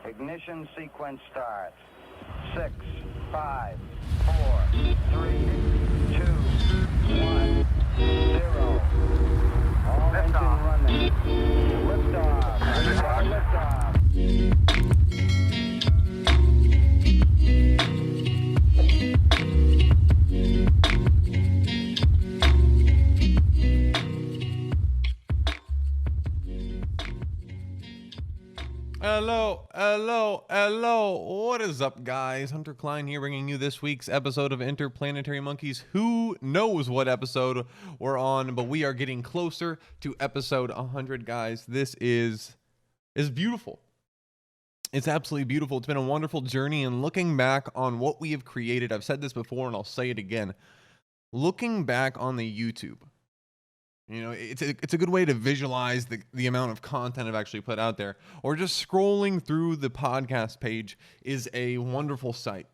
Ignition sequence starts. 6, 5, 4, 3, 2, 1, 0. All engine running. Liftoff. Liftoff. Hello. What is up, guys? Hunter Klein here, bringing you this week's episode of Interplanetary Monkeys. Who knows what episode we're on, but we are getting closer to episode 100, guys. This is beautiful. It's absolutely beautiful. It's been a wonderful journey, and looking back on what we have created, I've said this before, and I'll say it again. Looking back on the YouTube, you know, it's a good way to visualize the amount of content I've actually put out there. Or just scrolling through the podcast page is a wonderful sight.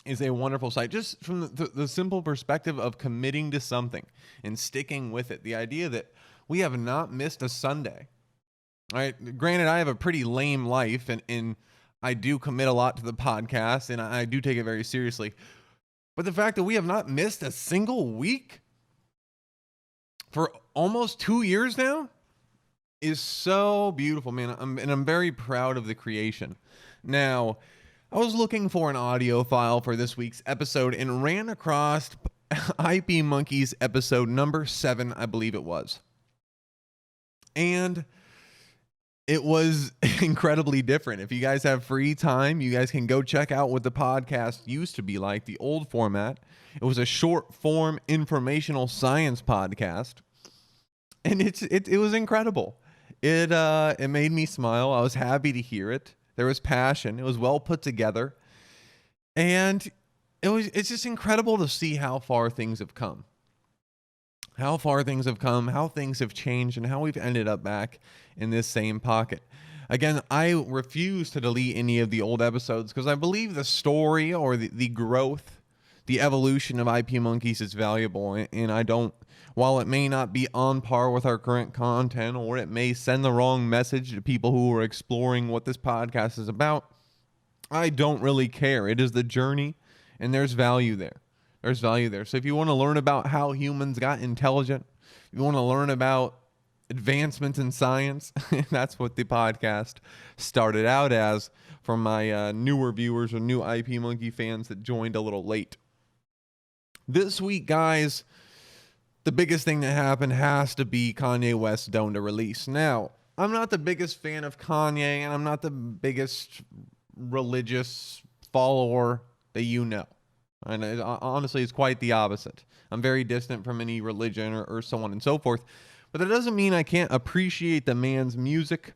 Just from the simple perspective of committing to something and sticking with it. The idea that we have not missed a Sunday. All right. Granted, I have a pretty lame life, and I do commit a lot to the podcast, and I do take it very seriously. But the fact that we have not missed a single week for almost 2 years now is so beautiful, man. I'm very proud of the creation. Now, I was looking for an audio file for this week's episode and ran across IP Monkeys episode number 7, I believe it was. And it was incredibly different. If you guys have free time, you guys can go check out what the podcast used to be like, the old format. It was a short form informational science podcast. And it was incredible. It made me smile. I was happy to hear it. There was passion. It was well put together. And it's just incredible to see how far things have come. How things have changed, and how we've ended up back in this same pocket. Again, I refuse to delete any of the old episodes because I believe the story or the growth, the evolution of IP Monkeys is valuable, and I don't, while it may not be on par with our current content, or it may send the wrong message to people who are exploring what this podcast is about, I don't really care. It is the journey, and there's value there. So if you want to learn about how humans got intelligent, if you want to learn about advancements in science, that's what the podcast started out as for my newer viewers or new IP Monkey fans that joined a little late. This week, guys, the biggest thing that happened has to be Kanye West's DONDA release. Now, I'm not the biggest fan of Kanye, and I'm not the biggest religious follower that you know. And honestly, it's quite the opposite. I'm very distant from any religion or so on and so forth. But that doesn't mean I can't appreciate the man's music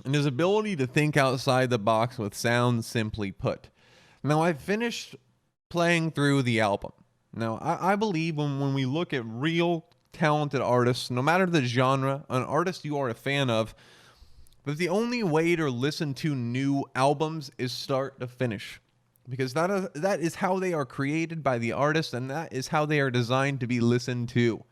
and his ability to think outside the box with sound, simply put. Now, I finished playing through the album. Now, I believe when we look at real talented artists, no matter the genre, an artist you are a fan of, that the only way to listen to new albums is start to finish. Because that is how they are created by the artist, and that is how they are designed to be listened to.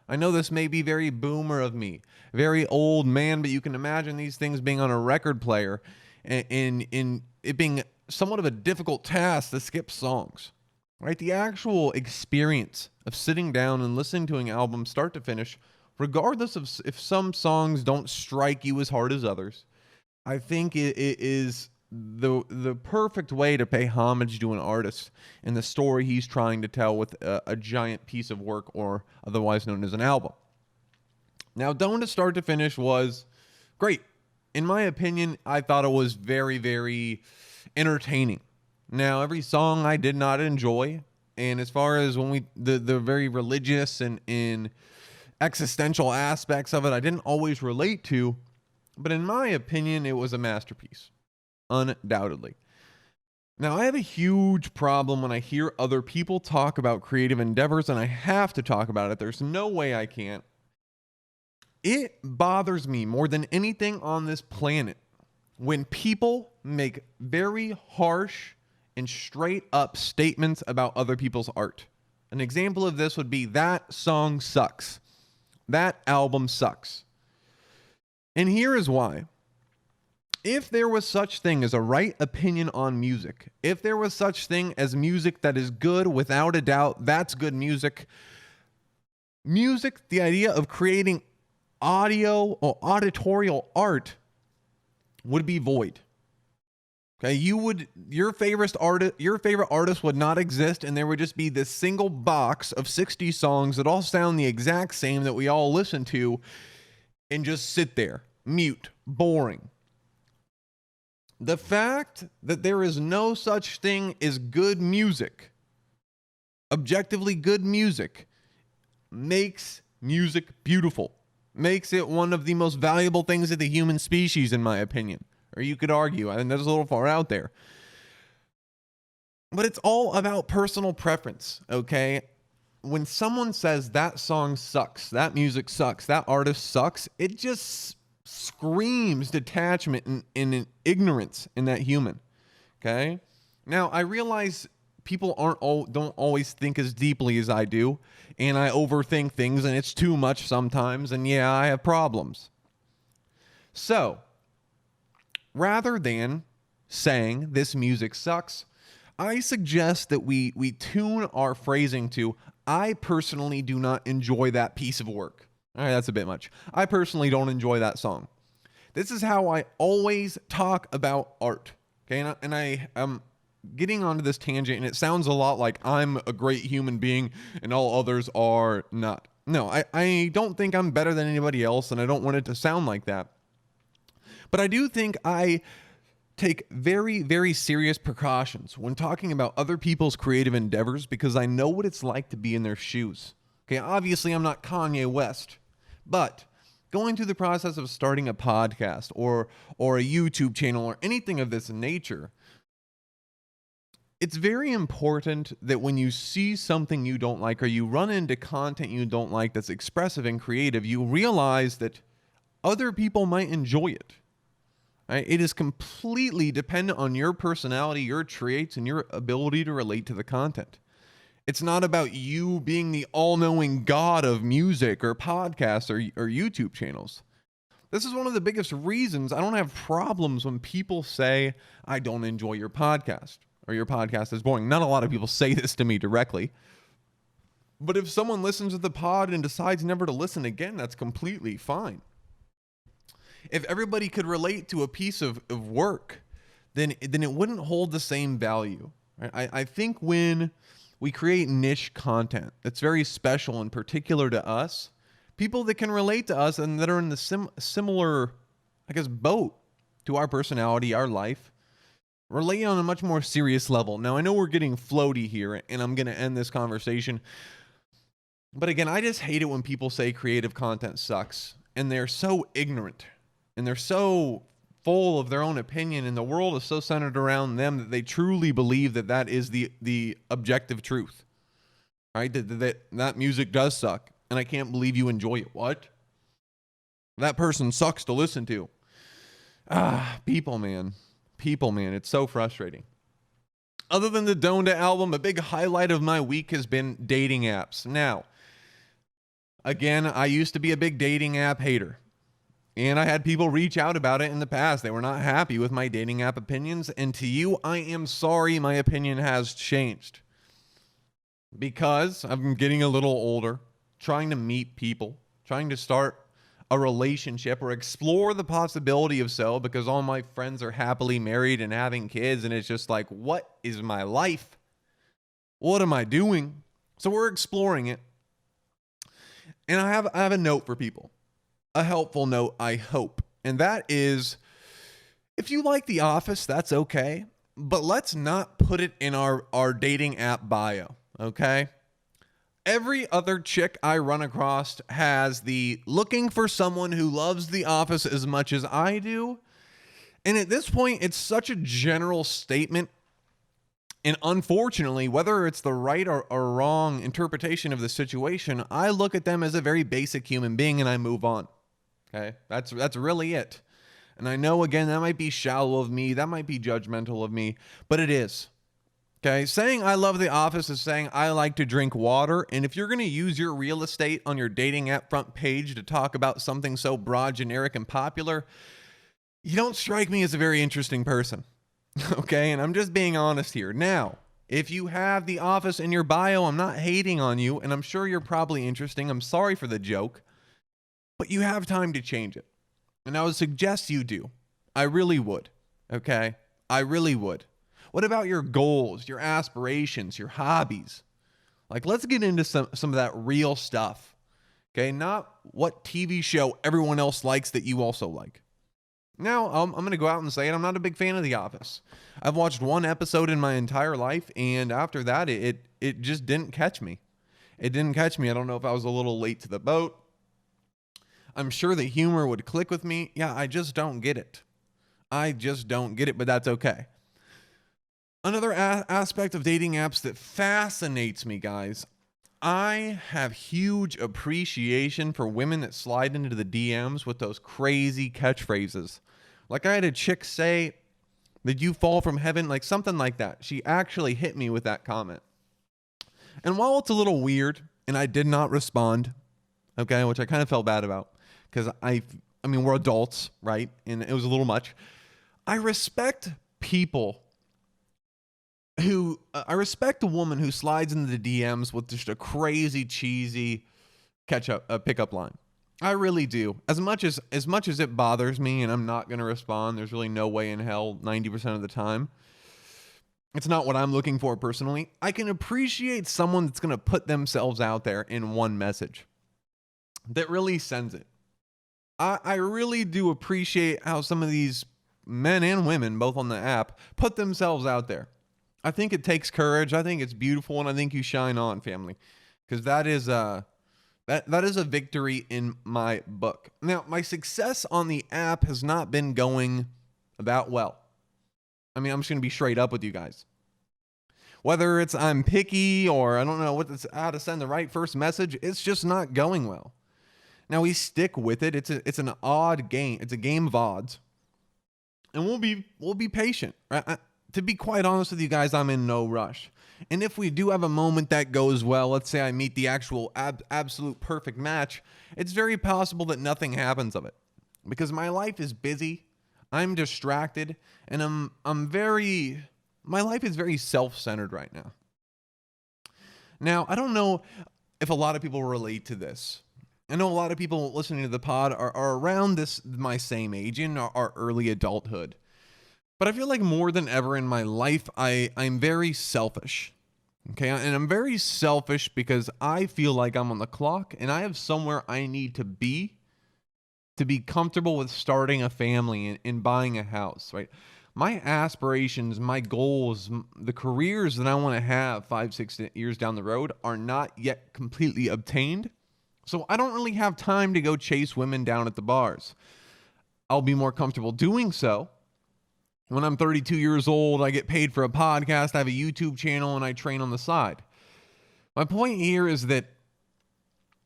I know this may be very boomer of me, very old man, but you can imagine these things being on a record player and it being somewhat of a difficult task to skip songs. Right? The actual experience of sitting down and listening to an album start to finish, regardless of if some songs don't strike you as hard as others, I think it is the perfect way to pay homage to an artist and the story he's trying to tell with a giant piece of work, or otherwise known as an album. Now, DONDA start to finish was great. In my opinion, I thought it was very, very entertaining. Now, every song I did not enjoy, and as far as when the very religious and existential aspects of it, I didn't always relate to, but in my opinion, it was a masterpiece. Undoubtedly. Now, I have a huge problem when I hear other people talk about creative endeavors, and I have to talk about it. There's no way I can't. It bothers me more than anything on this planet when people make very harsh and straight up statements about other people's art. An example of this would be, that song sucks. That album sucks. And here is why. If there was such thing as a right opinion on music, if there was such thing as music that is good without a doubt, that's good music. Music, the idea of creating audio or auditorial art would be void. Okay, your favorite artist would not exist, and there would just be this single box of 60 songs that all sound the exact same that we all listen to and just sit there, mute, boring. The fact that there is no such thing as good music, objectively good music, makes music beautiful, makes it one of the most valuable things of the human species, in my opinion. Or you could argue, and that's a little far out there. But it's all about personal preference, okay? When someone says that song sucks, that music sucks, that artist sucks, it just screams detachment and ignorance in that human, okay? Now, I realize people don't always think as deeply as I do, and I overthink things, and it's too much sometimes, and yeah, I have problems. So, rather than saying this music sucks, I suggest that we tune our phrasing to, I personally do not enjoy that piece of work. All right, that's a bit much. I personally don't enjoy that song. This is how I always talk about art. Okay, and I am getting onto this tangent, and it sounds a lot like I'm a great human being and all others are not. No, I don't think I'm better than anybody else, and I don't want it to sound like that. But I do think I take very, very serious precautions when talking about other people's creative endeavors because I know what it's like to be in their shoes. Okay, obviously I'm not Kanye West, but going through the process of starting a podcast or a YouTube channel or anything of this nature, it's very important that when you see something you don't like or you run into content you don't like that's expressive and creative, you realize that other people might enjoy it. Right? It is completely dependent on your personality, your traits, and your ability to relate to the content. It's not about you being the all-knowing god of music or podcasts or YouTube channels. This is one of the biggest reasons I don't have problems when people say, I don't enjoy your podcast or your podcast is boring. Not a lot of people say this to me directly. But if someone listens to the pod and decides never to listen again, that's completely fine. If everybody could relate to a piece of work, then it wouldn't hold the same value. Right? I think when we create niche content that's very special and particular to us, people that can relate to us and that are in the similar, I guess, boat to our personality, our life, relate on a much more serious level. Now, I know we're getting floaty here, and I'm going to end this conversation. But again, I just hate it when people say creative content sucks, and they're so ignorant. And they're so full of their own opinion, and the world is so centered around them that they truly believe that that is the objective truth. Right? That music does suck, and I can't believe you enjoy it. What? That person sucks to listen to. People, man. People, man. It's so frustrating. Other than the Donda album, a big highlight of my week has been dating apps. Now, again, I used to be a big dating app hater. And I had people reach out about it in the past. They were not happy with my dating app opinions. And to you, I am sorry my opinion has changed. Because I'm getting a little older, trying to meet people, trying to start a relationship or explore the possibility of so, because all my friends are happily married and having kids. And it's just like, what is my life? What am I doing? So we're exploring it. And I have a note for people. A helpful note, I hope. And that is, if you like The Office, that's okay. But let's not put it in our dating app bio, okay? Every other chick I run across has the looking for someone who loves The Office as much as I do. And at this point, it's such a general statement. And unfortunately, whether it's the right or wrong interpretation of the situation, I look at them as a very basic human being and I move on. Okay, that's really it. And I know, again, that might be shallow of me, that might be judgmental of me, but it is. Okay, saying I love The Office is saying I like to drink water, and if you're going to use your real estate on your dating app front page to talk about something so broad, generic, and popular, You don't strike me as a very interesting person. Okay, and I'm just being honest here. Now, if you have The Office in your bio, I'm not hating on you, and I'm sure you're probably interesting. I'm sorry for the joke, but you have time to change it. And I would suggest you do. I really would. Okay? I really would. What about your goals, your aspirations, your hobbies? Like, let's get into some of that real stuff. Okay? Not what TV show everyone else likes that you also like. Now, I'm going to go out and say it. I'm not a big fan of The Office. I've watched one episode in my entire life, and after that, it just didn't catch me. It didn't catch me. I don't know if I was a little late to the boat. I'm sure the humor would click with me. Yeah, I just don't get it. I just don't get it, but that's okay. Another aspect of dating apps that fascinates me, guys, I have huge appreciation for women that slide into the DMs with those crazy catchphrases. Like I had a chick say, "Did you fall from heaven?" Like something like that. She actually hit me with that comment. And while it's a little weird, and I did not respond, okay, which I kind of felt bad about, because I mean, we're adults, right? And it was a little much. I respect people I respect a woman who slides into the DMs with just a crazy, cheesy pickup line. I really do. As much as it bothers me, and I'm not going to respond, there's really no way in hell 90% of the time. It's not what I'm looking for personally. I can appreciate someone that's going to put themselves out there in one message that really sends it. I really do appreciate how some of these men and women, both on the app, put themselves out there. I think it takes courage. I think it's beautiful, and I think you shine on, family, because that is a victory in my book. Now, my success on the app has not been going that well. I mean, I'm just going to be straight up with you guys. Whether it's I'm picky or I don't know how to send the right first message, it's just not going well. Now, we stick with it. It's an odd game. It's a game of odds, and we'll be patient. Right? To be quite honest with you guys, I'm in no rush. And if we do have a moment that goes well, let's say I meet the actual absolute perfect match, it's very possible that nothing happens of it. Because my life is busy, I'm distracted, and my life is very self-centered right now. Now, I don't know if a lot of people relate to this. I know a lot of people listening to the pod are around my same age, in our early adulthood. But I feel like more than ever in my life, I'm very selfish. Okay, and I'm very selfish because I feel like I'm on the clock and I have somewhere I need to be comfortable with starting a family and buying a house, right? My aspirations, my goals, the careers that I want to have 5-6 years down the road are not yet completely obtained. So I don't really have time to go chase women down at the bars. I'll be more comfortable doing so when I'm 32 years old. I get paid for a podcast, I have a YouTube channel, and I train on the side. My point here is that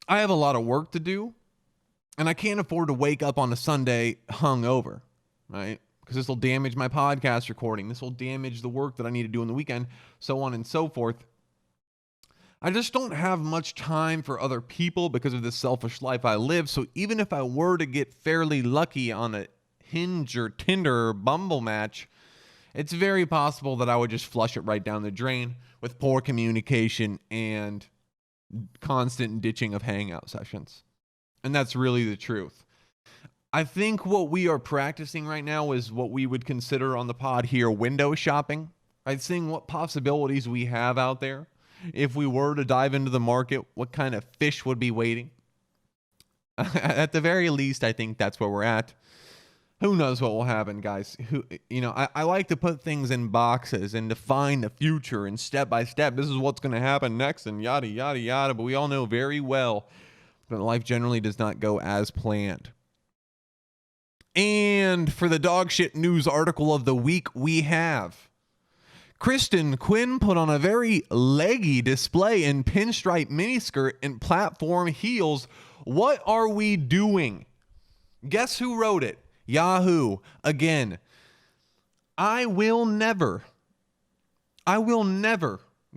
I have a lot of work to do, and I can't afford to wake up on a Sunday hungover, right? Because this will damage my podcast recording. This will damage the work that I need to do on the weekend, so on and so forth. I just don't have much time for other people because of the selfish life I live. So even if I were to get fairly lucky on a Hinge or Tinder or Bumble match, it's very possible that I would just flush it right down the drain with poor communication and constant ditching of hangout sessions. And that's really the truth. I think what we are practicing right now is what we would consider on the pod here window shopping, right? Seeing what possibilities we have out there. If we were to dive into the market, what kind of fish would be waiting? At the very least, I think that's where we're at. Who knows what will happen, guys? I like to put things in boxes and define the future and step by step. This is what's going to happen next and yada, yada, yada. But we all know very well that life generally does not go as planned. And for the dog shit news article of the week, we have Kristen Quinn put on a very leggy display in pinstripe miniskirt and platform heels. What are we doing? Guess who wrote it? Yahoo. Again, I will never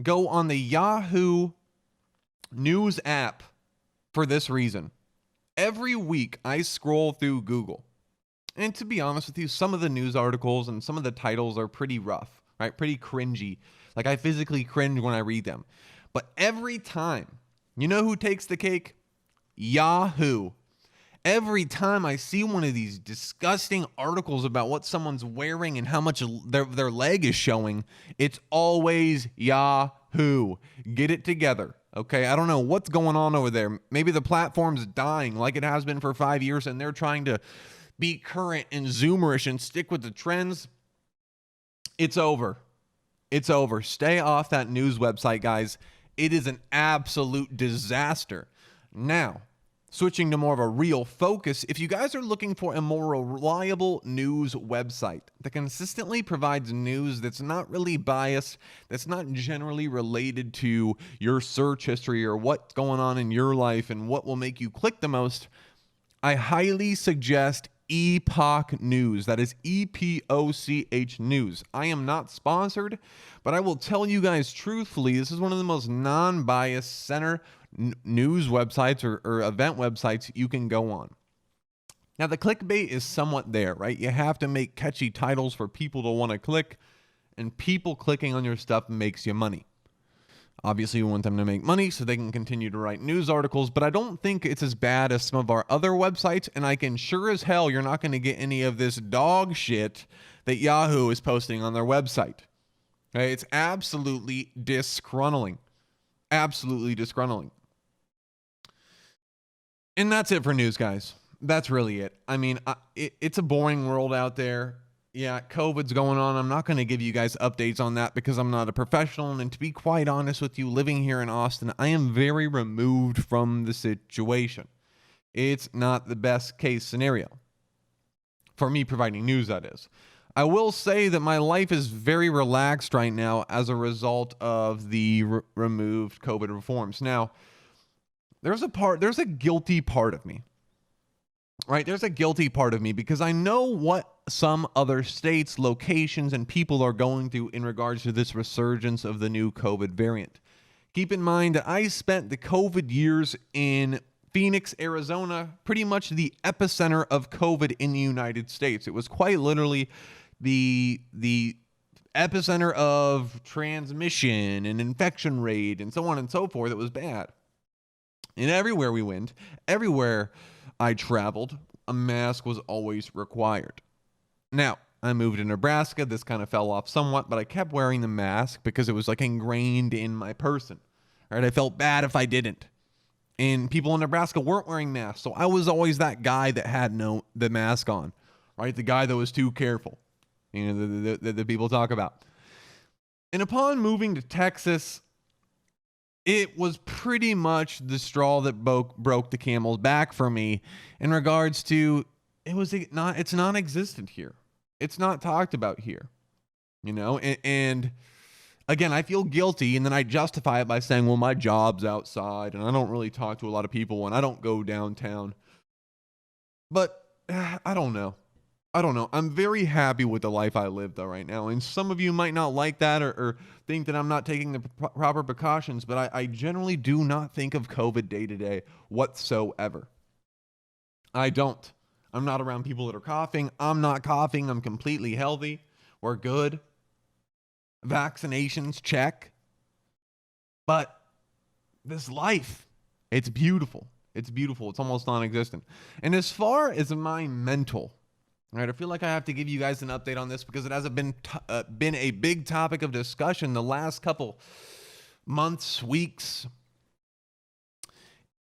go on the Yahoo news app for this reason. Every week I scroll through Google And to be honest with you, some of the news articles and some of the titles are pretty rough, right? Pretty cringy. Like I physically cringe when I read them. But every time, you know who takes the cake? Yahoo. Every time I see one of these disgusting articles about what someone's wearing and how much their leg is showing, it's always Yahoo. Get it together, okay? I don't know what's going on over there. Maybe the platform's dying like it has been for 5 years and they're trying to be current and Zoomerish and stick with the trends. It's over. It's over. Stay off that news website, guys. It is an absolute disaster. Now, switching to more of a real focus, if you guys are looking for a more reliable news website that consistently provides news that's not really biased, that's not generally related to your search history or what's going on in your life and what will make you click the most, I highly suggest Epoch News. That is EPOCH News. I am not sponsored, but I will tell you guys truthfully, this is one of the most non-biased center news websites or event websites you can go on. Now, the clickbait is somewhat there, right? You have to make catchy titles for people to want to click, and people clicking on your stuff makes you money. Obviously, you want them to make money so they can continue to write news articles, but I don't think it's as bad as some of our other websites, and I can sure as hell you're not going to get any of this dog shit that Yahoo is posting on their website. Okay? It's absolutely disgruntling. Absolutely disgruntling. And that's it for news, guys. That's really it. I mean, it's a boring world out there. Yeah, COVID's going on. I'm not going to give you guys updates on that because I'm not a professional. And to be quite honest with you, living here in Austin, I am very removed from the situation. It's not the best case scenario for me providing news, that is. I will say that my life is very relaxed right now as a result of the removed COVID reforms. Now, there's a guilty part of me. Right, there's a guilty part of me because I know what some other states, locations, and people are going through in regards to this resurgence of the new COVID variant. Keep in mind that I spent the COVID years in Phoenix, Arizona, pretty much the epicenter of COVID in the United States. It was quite literally the epicenter of transmission and infection rate and so on and so forth. It was bad. And everywhere we went, everywhere I traveled, a mask was always required. Now, I moved to Nebraska. This kind of fell off somewhat, but I kept wearing the mask because it was like ingrained in my person. Right? I felt bad if I didn't. And people in Nebraska weren't wearing masks, so I was always that guy that had the mask on. Right? The guy that was too careful. You know, the people talk about. And upon moving to Texas, it was pretty much the straw that broke the camel's back for me in regards to it's non-existent here. It's not talked about here, you know, and again, I feel guilty and then I justify it by saying, well, my job's outside and I don't really talk to a lot of people and I don't go downtown. But I don't know. I'm very happy with the life I live, though, right now. And some of you might not like that or think that I'm not taking the proper precautions, but I generally do not think of COVID day to day whatsoever. I don't. I'm not around people that are coughing. I'm not coughing. I'm completely healthy. We're good. Vaccinations, check. But this life, it's beautiful. It's beautiful. It's almost non-existent. And as far as my mental, right, I feel like I have to give you guys an update on this because it hasn't been a big topic of discussion the last couple months, weeks.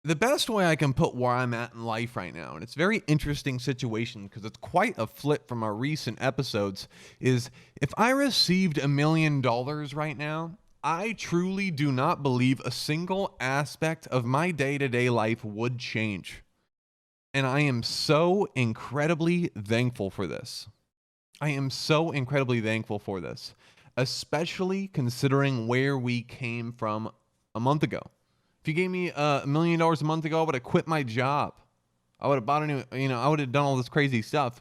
The best way I can put where I'm at in life right now, and it's a very interesting situation because it's quite a flip from our recent episodes, is if I received $1 million right now, I truly do not believe a single aspect of my day-to-day life would change. And I am so incredibly thankful for this. Especially considering where we came from a month ago. If you gave me $1 million a month ago, I would have quit my job. I would have bought a new, I would have done all this crazy stuff.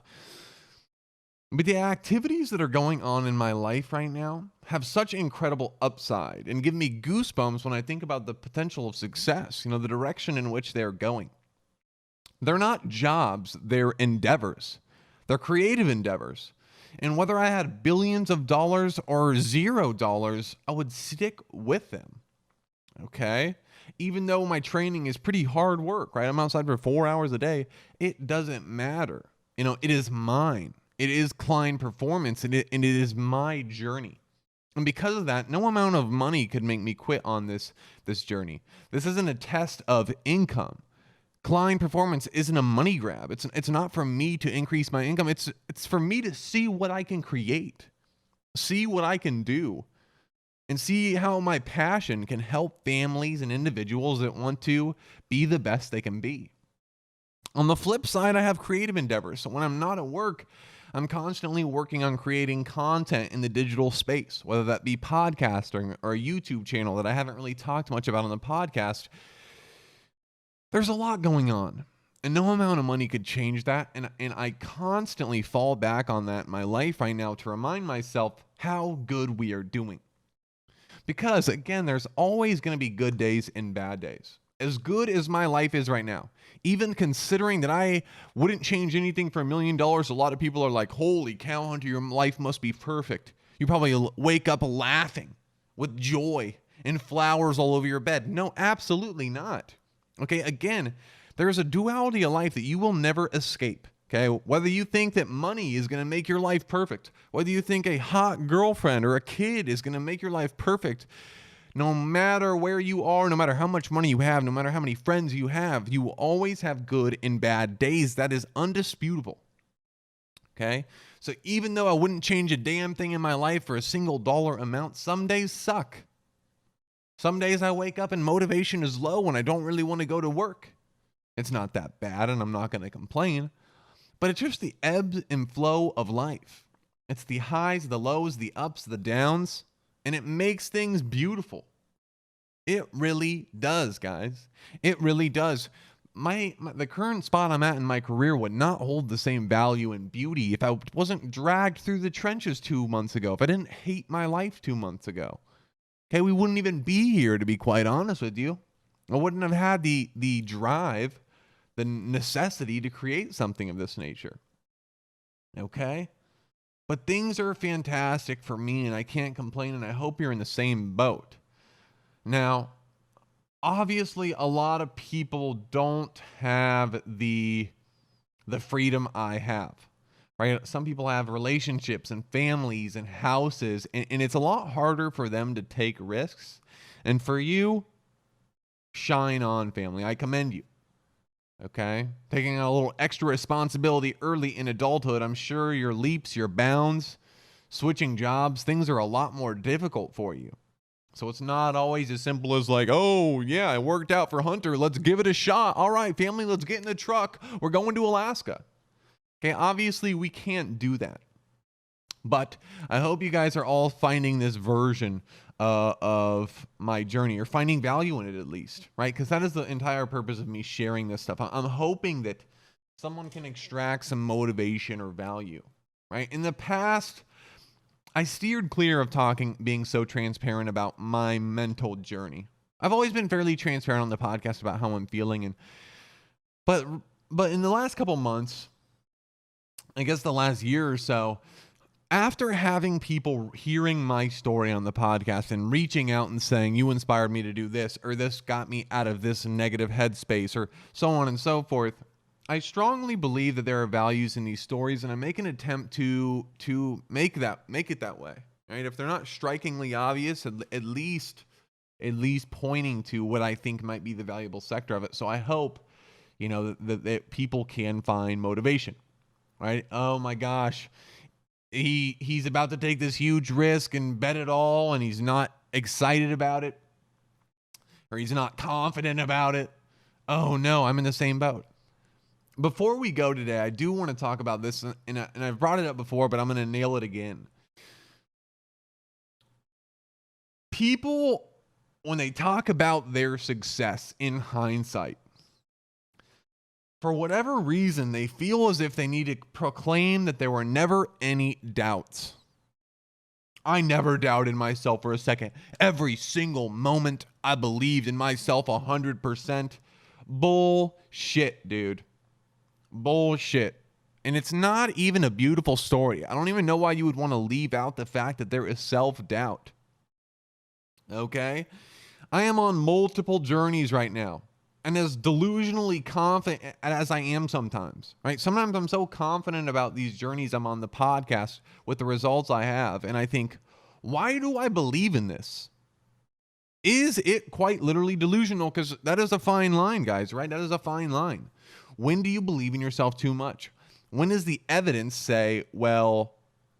But the activities that are going on in my life right now have such incredible upside and give me goosebumps when I think about the potential of success, the direction in which they're going. They're not jobs, they're endeavors. They're creative endeavors. And whether I had billions of dollars or $0, I would stick with them. Okay? Even though my training is pretty hard work, right? I'm outside for 4 hours a day. It doesn't matter. It is mine. It is Klein Performance, and it is my journey. And because of that, no amount of money could make me quit on this journey. This isn't a test of income. Klein Performance isn't a money grab. It's not for me to increase my income. It's for me to see what I can create, see what I can do, and see how my passion can help families and individuals that want to be the best they can be. On the flip side, I have creative endeavors. So when I'm not at work, I'm constantly working on creating content in the digital space, whether that be podcasting or a YouTube channel that I haven't really talked much about on the podcast. There's a lot going on, and no amount of money could change that. And I constantly fall back on that in my life right now to remind myself how good we are doing. Because, again, there's always going to be good days and bad days. As good as my life is right now, even considering that I wouldn't change anything for $1 million, a lot of people are like, holy cow, Hunter, your life must be perfect. You probably wake up laughing with joy and flowers all over your bed. No, absolutely not. Okay, again, there's a duality of life that you will never escape. Okay, whether you think that money is going to make your life perfect, whether you think a hot girlfriend or a kid is going to make your life perfect, no matter where you are, no matter how much money you have, no matter how many friends you have, you will always have good and bad days. That is undisputable. Okay, so even though I wouldn't change a damn thing in my life for a single dollar amount, some days suck. Some days I wake up and motivation is low and I don't really want to go to work. It's not that bad and I'm not going to complain. But it's just the ebbs and flow of life. It's the highs, the lows, the ups, the downs, and it makes things beautiful. It really does, guys. It really does. The current spot I'm at in my career would not hold the same value and beauty if I wasn't dragged through the trenches 2 months ago, if I didn't hate my life 2 months ago. Okay, we wouldn't even be here, to be quite honest with you. I wouldn't have had the drive, the necessity to create something of this nature. Okay? But things are fantastic for me, and I can't complain, and I hope you're in the same boat. Now, obviously, a lot of people don't have the freedom I have. Right? Some people have relationships and families and houses, and it's a lot harder for them to take risks. And for you, shine on, family. I commend you. Okay? Taking a little extra responsibility early in adulthood. I'm sure your leaps, your bounds, switching jobs, things are a lot more difficult for you. So it's not always as simple as like, oh, yeah, it worked out for Hunter. Let's give it a shot. All right, family, let's get in the truck. We're going to Alaska. Okay, obviously we can't do that. But I hope you guys are all finding this version of my journey, or finding value in it at least, right? Because that is the entire purpose of me sharing this stuff. I'm hoping that someone can extract some motivation or value, right? In the past, I steered clear of being so transparent about my mental journey. I've always been fairly transparent on the podcast about how I'm feeling, but in the last couple months, I guess the last year or so, after having people hearing my story on the podcast and reaching out and saying, you inspired me to do this, or this got me out of this negative headspace, or so on and so forth, I strongly believe that there are values in these stories, and I make an attempt to make it that way. Right? If they're not strikingly obvious, at least pointing to what I think might be the valuable sector of it. So I hope, that people can find motivation. Right? Oh my gosh. He's about to take this huge risk and bet it all, and he's not excited about it, or he's not confident about it. Oh no, I'm in the same boat. Before we go today, I do want to talk about this, and I've brought it up before, but I'm going to nail it again. People, when they talk about their success in hindsight, for whatever reason, they feel as if they need to proclaim that there were never any doubts. I never doubted myself for a second. Every single moment, I believed in myself 100%. Bullshit, dude. Bullshit. And it's not even a beautiful story. I don't even know why you would want to leave out the fact that there is self-doubt. Okay? I am on multiple journeys right now. And as delusionally confident as I am sometimes, right? Sometimes I'm so confident about these journeys I'm on the podcast with the results I have. And I think, why do I believe in this? Is it quite literally delusional? Because that is a fine line, guys, right? That is a fine line. When do you believe in yourself too much? When does the evidence say, well,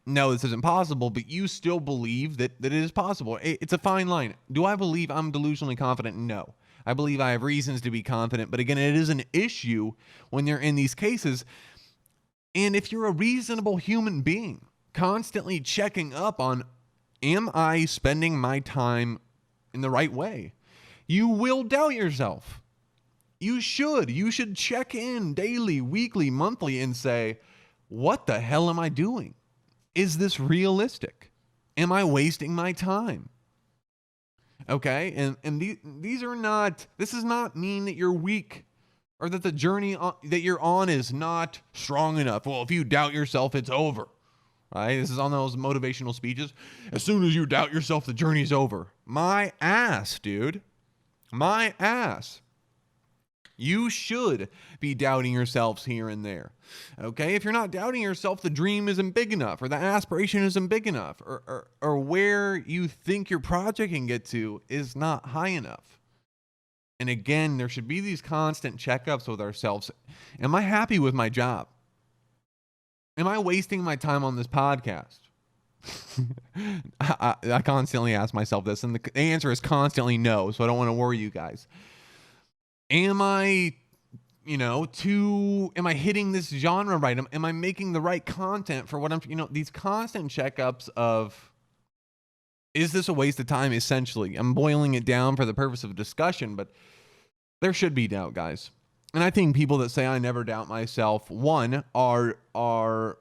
no, this isn't possible, but you still believe that it is possible? It's a fine line. Do I believe I'm delusionally confident? No. I believe I have reasons to be confident. But again, it is an issue when you're in these cases. And if you're a reasonable human being, constantly checking up on, am I spending my time in the right way? You will doubt yourself. You should check in daily, weekly, monthly and say, what the hell am I doing? Is this realistic? Am I wasting my time? Okay, and these are not, this does not mean that you're weak or that the journey that you're on is not strong enough. Well, if you doubt yourself, it's over, right? This is on those motivational speeches. As soon as you doubt yourself, the journey's over. My ass, dude. My ass. You should be doubting yourselves here and there. Okay? If you're not doubting yourself, the dream isn't big enough, or the aspiration isn't big enough, or where you think your project can get to is not high enough. And again, there should be these constant checkups with ourselves. Am I happy with my job? Am I wasting my time on this podcast? I constantly ask myself this, and the answer is constantly no, so I don't want to worry you guys. Am I, am I hitting this genre right? Am I making the right content for what I'm, these constant checkups of, is this a waste of time? Essentially, I'm boiling it down for the purpose of discussion, but there should be doubt, guys. And I think people that say I never doubt myself, one, are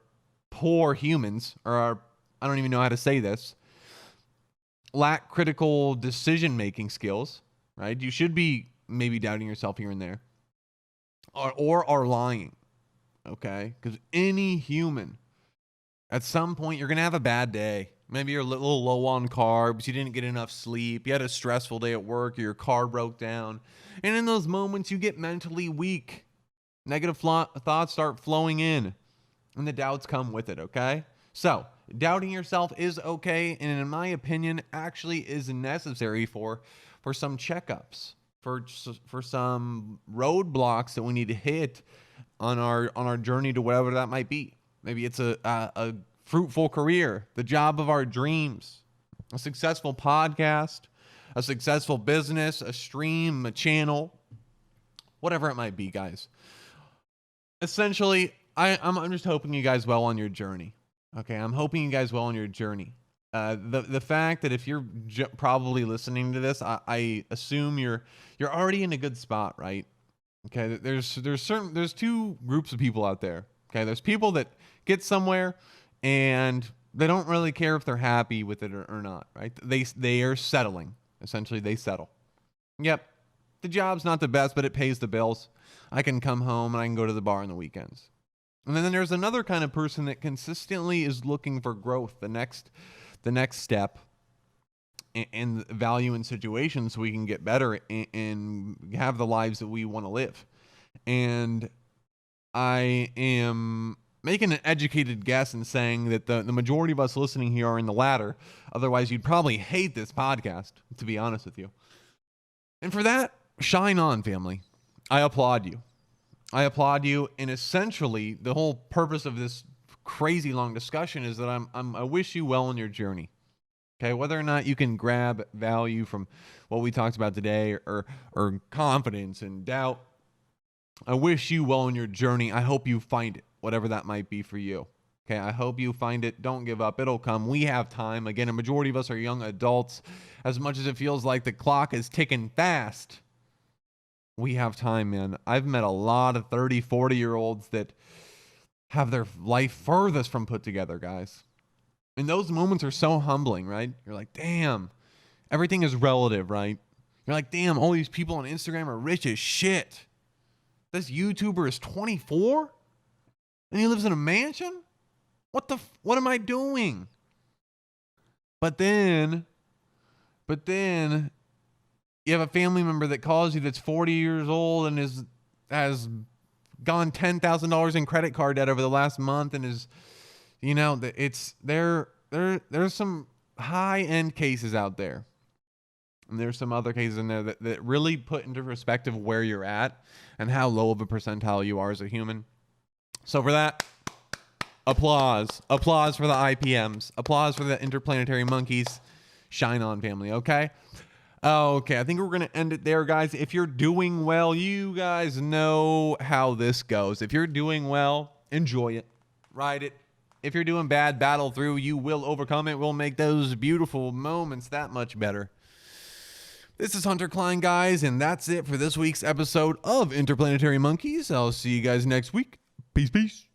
poor humans, or I don't even know how to say this, lack critical decision-making skills, right? You should be maybe doubting yourself here and there, or are lying, okay? Because any human, at some point, you're going to have a bad day. Maybe you're a little low on carbs, you didn't get enough sleep, you had a stressful day at work, your car broke down. And in those moments, you get mentally weak. Negative thoughts start flowing in, and the doubts come with it, okay? So, doubting yourself is okay, and in my opinion, actually is necessary for some checkups, for some roadblocks that we need to hit on our journey to whatever that might be. Maybe it's a fruitful career, the job of our dreams, a successful podcast, a successful business, a stream, a channel, whatever it might be, guys. Essentially, I'm just hoping you guys well on your journey. Okay, I'm hoping you guys well on your journey. The fact that if you're probably listening to this, I assume you're already in a good spot, right? Okay, there's two groups of people out there. Okay, there's people that get somewhere and they don't really care if they're happy with it or not, right? They are settling. Essentially, they settle. Yep, the job's not the best, but it pays the bills. I can come home and I can go to the bar on the weekends. And then there's another kind of person that consistently is looking for growth, the next step, and value in situations so we can get better and have the lives that we want to live. And I am making an educated guess and saying that the majority of us listening here are in the latter. Otherwise, you'd probably hate this podcast, to be honest with you. And for that, shine on, family. I applaud you. And essentially, the whole purpose of this crazy long discussion is that I wish you well on your journey. Okay, whether or not you can grab value from what we talked about today, or confidence and doubt, I wish you well on your journey. I hope you find it, whatever that might be for you. Okay, I hope you find it. Don't give up. It'll come. We have time. Again, a majority of us are young adults. As much as it feels like the clock is ticking fast, we have time, man. I've met a lot of 30, 40-year-olds that have their life furthest from put together, guys. And those moments are so humbling, right? You're like, damn, everything is relative, right? You're like, damn, all these people on Instagram are rich as shit. This YouTuber is 24? And he lives in a mansion? What am I doing? But then you have a family member that calls you that's 40 years old and has gone $10,000 in credit card debt over the last month and is, there's some high-end cases out there. And there's some other cases in there that really put into perspective where you're at and how low of a percentile you are as a human. So for that, applause. Applause for the IPMs. Applause for the Interplanetary Monkeys. Shine on, family, okay? Okay, I think we're going to end it there, guys. If you're doing well, you guys know how this goes. If you're doing well, enjoy it. Ride it. If you're doing bad, battle through. You will overcome it. We'll make those beautiful moments that much better. This is Hunter Klein, guys, and that's it for this week's episode of Interplanetary Monkeys. I'll see you guys next week. Peace, peace.